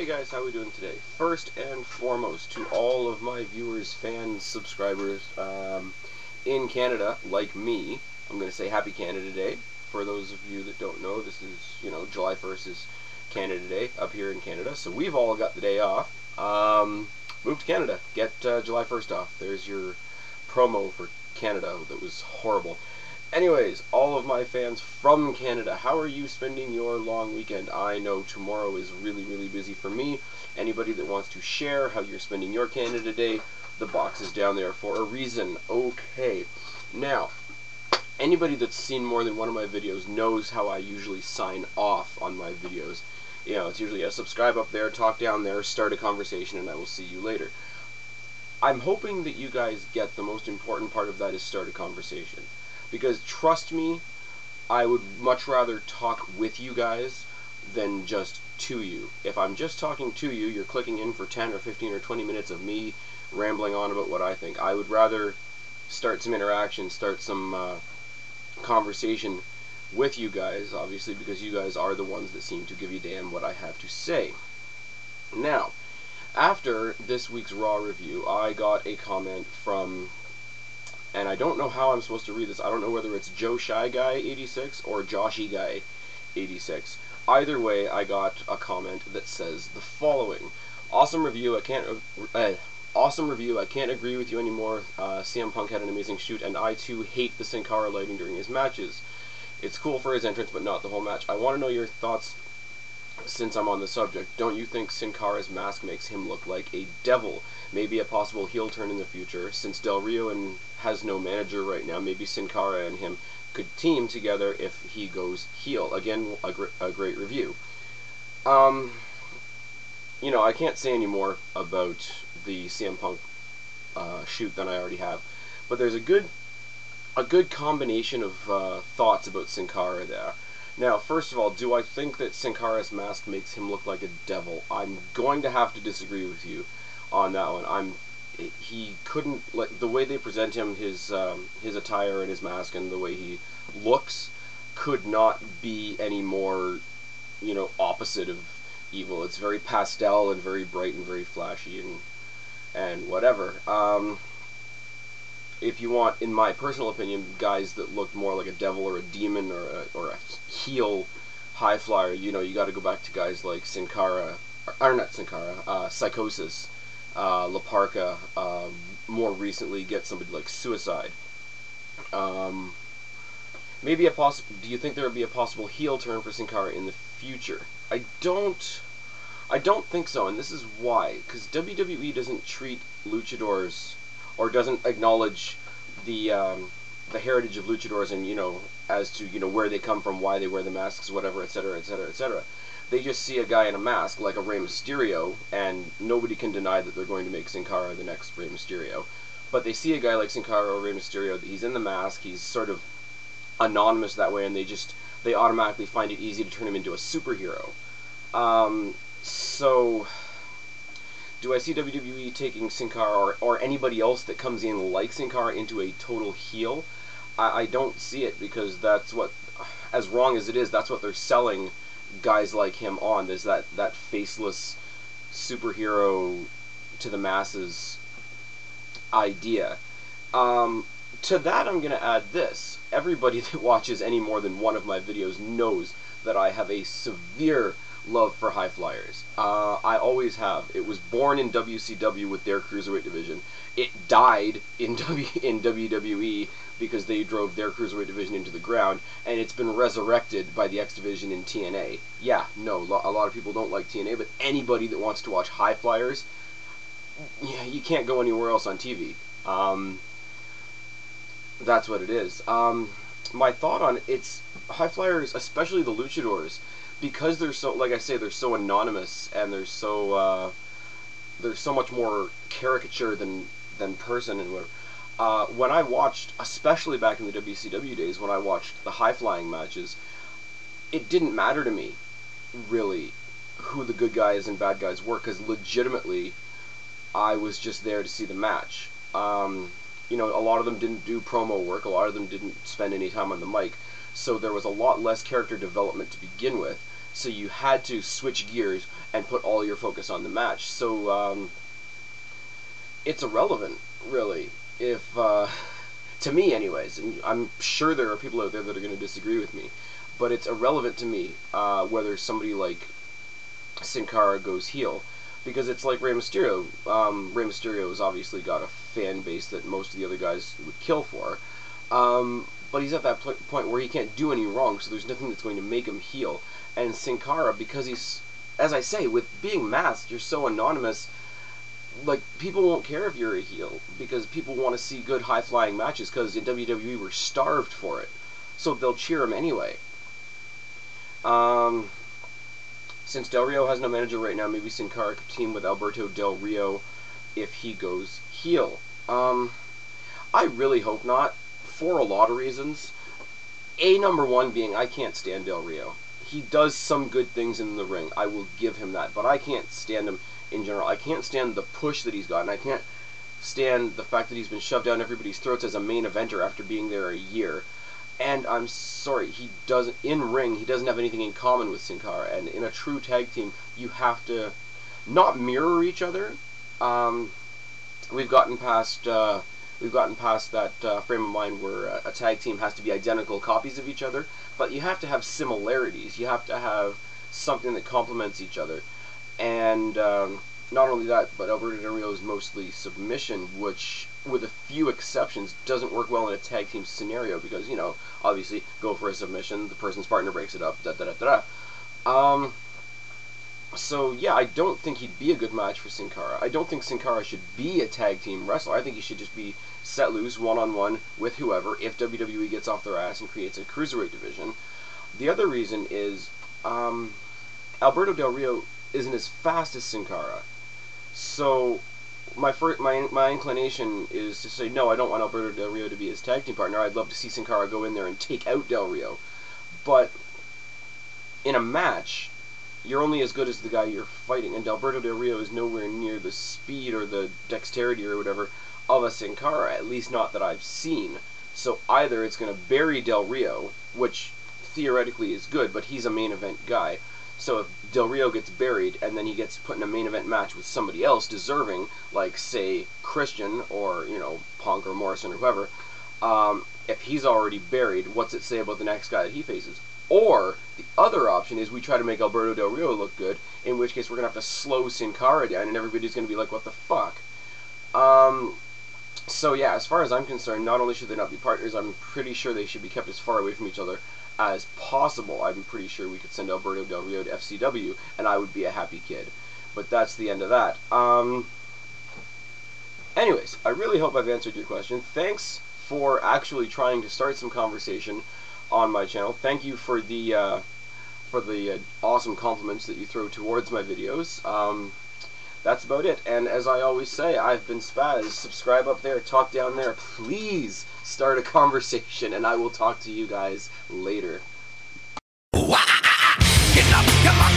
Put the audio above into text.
Hey guys, how are we doing today? First and foremost, to all of my viewers, fans, subscribers in Canada, like me, I'm going to say Happy Canada Day. For those of you that don't know, this is, July 1st is Canada Day up here in Canada, so we've all got the day off. Move to Canada, get July 1st off. There's your promo for Canada that was horrible. Anyways, all of my fans from Canada, how are you spending your long weekend? I know tomorrow is really, really busy for me. Anybody that wants to share how you're spending your Canada Day, the box is down there for a reason. Okay, now, anybody that's seen more than one of my videos knows how I usually sign off on my videos. It's usually a subscribe up there, talk down there, start a conversation, and I will see you later. I'm hoping that you guys get the most important part of that is start a conversation. Because trust me, I would much rather talk with you guys than just to you. If I'm just talking to you, you're clicking in for 10 or 15 or 20 minutes of me rambling on about what I think. I would rather start some interaction, start some conversation with you guys, obviously, because you guys are the ones that seem to give a damn what I have to say. Now, after this week's Raw review, I got a comment from, and I don't know how I'm supposed to read this. I don't know whether it's Joeshyguy86 or Joeshyguy86. Either way, I got a comment that says the following: "Awesome review. I can't agree with you anymore. CM Punk had an amazing shoot, and I too hate the Sin Cara lighting during his matches. It's cool for his entrance, but not the whole match. I want to know your thoughts since I'm on the subject. Don't you think Sin Cara's mask makes him look like a devil? Maybe a possible heel turn in the future. Since Del Rio has no manager right now, maybe Sin Cara and him could team together if he goes heel." Again, a great review. I can't say any more about the CM Punk shoot than I already have, but there's a good combination of thoughts about Sin Cara there. Now, first of all, do I think that Sin Cara's mask makes him look like a devil? I'm going to have to disagree with you on that one. He couldn't, like, the way they present him, his attire and his mask and the way he looks could not be any more, opposite of evil. It's very pastel and very bright and very flashy and whatever. If you want, in my personal opinion, guys that look more like a devil or a demon or a heel high flyer, you got to go back to guys like Sin Cara, or not Sin Cara, Psychosis, La Parka. More recently, get somebody like Suicide. Do you think there would be a possible heel turn for Sin Cara in the future? I don't think so, and this is why. Because WWE doesn't treat luchadors, or doesn't acknowledge the heritage of luchadors, and as to where they come from, why they wear the masks, whatever, etc., etc., etc. They just see a guy in a mask like a Rey Mysterio, and nobody can deny that they're going to make Sin Cara the next Rey Mysterio. But they see a guy like Sin Cara or Rey Mysterio, he's in the mask, he's sort of anonymous that way, and they automatically find it easy to turn him into a superhero. So, do I see WWE taking Sin Cara or anybody else that comes in like Sin Cara into a total heel? I don't see it, because that's what, as wrong as it is, that's what they're selling guys like him on. There's that faceless superhero to the masses idea. To that, I'm going to add this. Everybody that watches any more than one of my videos knows that I have a severe love for high flyers. I always have. It was born in WCW with their cruiserweight division. It died in WWE because they drove their cruiserweight division into the ground, and it's been resurrected by the X division in TNA. Yeah, no, a lot of people don't like TNA, but anybody that wants to watch high flyers, yeah, you can't go anywhere else on TV. That's what it is. My thought on it's high flyers, especially the luchadors, because they're so, like I say, they're so anonymous, and they're so much more caricature than person and whatever. When I watched, especially back in the WCW days, when I watched the high flying matches, it didn't matter to me really who the good guys and bad guys were, because legitimately I was just there to see the match. A lot of them didn't do promo work, a lot of them didn't spend any time on the mic, so there was a lot less character development to begin with. so you had to switch gears and put all your focus on the match. So it's irrelevant, really, if to me anyways, and I'm sure there are people out there that are going to disagree with me, but it's irrelevant to me whether somebody like Sin Cara goes heel, because it's like Rey Mysterio. Rey Mysterio has obviously got a fan base that most of the other guys would kill for, but he's at that point where he can't do any wrong, so there's nothing that's going to make him heel. And Sin Cara, because he's, as I say, with being masked, you're so anonymous, like, people won't care if you're a heel, because people want to see good high-flying matches, because in WWE we're starved for it, so they'll cheer him anyway. Since Del Rio has no manager right now, maybe Sin Cara could team with Alberto Del Rio if he goes heel. I really hope not, for a lot of reasons. Number one being, I can't stand Del Rio. He does some good things in the ring, I will give him that, but I can't stand him in general. I can't stand the push that he's gotten. I can't stand the fact that he's been shoved down everybody's throats as a main eventer after being there a year. And I'm sorry, he doesn't, in ring, he doesn't have anything in common with Sin Cara, and in a true tag team, you have to not mirror each other. We've gotten past that frame of mind where a tag team has to be identical copies of each other, but you have to have similarities. You have to have something that complements each other. And not only that, but Alberto Del Rio is mostly submission, which, with a few exceptions, doesn't work well in a tag team scenario, because, you know, obviously, go for a submission, the person's partner breaks it up, da-da-da-da-da. So, yeah, I don't think he'd be a good match for Sin Cara. I don't think Sin Cara should be a tag team wrestler. I think he should just be set loose, one-on-one, with whoever, if WWE gets off their ass and creates a cruiserweight division. The other reason is, Alberto Del Rio isn't as fast as Sin Cara. So, my inclination is to say, no, I don't want Alberto Del Rio to be his tag team partner. I'd love to see Sin Cara go in there and take out Del Rio. But, in a match, you're only as good as the guy you're fighting, and Alberto Del Rio is nowhere near the speed or the dexterity or whatever of a Sin Cara, at least not that I've seen. So either it's going to bury Del Rio, which theoretically is good, but he's a main event guy. So if Del Rio gets buried, and then he gets put in a main event match with somebody else deserving, like, say, Christian, or, you know, Punk or Morrison or whoever, if he's already buried, what's it say about the next guy that he faces? Or, the other option is we try to make Alberto Del Rio look good, in which case we're going to have to slow Sin Cara down, and everybody's going to be like, what the fuck? So yeah, as far as I'm concerned, not only should they not be partners, I'm pretty sure they should be kept as far away from each other as possible. I'm pretty sure we could send Alberto Del Rio to FCW, and I would be a happy kid. But that's the end of that. Anyways, I really hope I've answered your question. Thanks for actually trying to start some conversation on my channel. Thank you for the awesome compliments that you throw towards my videos. That's about it. And as I always say, I've been Spaz. Subscribe up there, talk down there. Please start a conversation, and I will talk to you guys later. Get up, come on,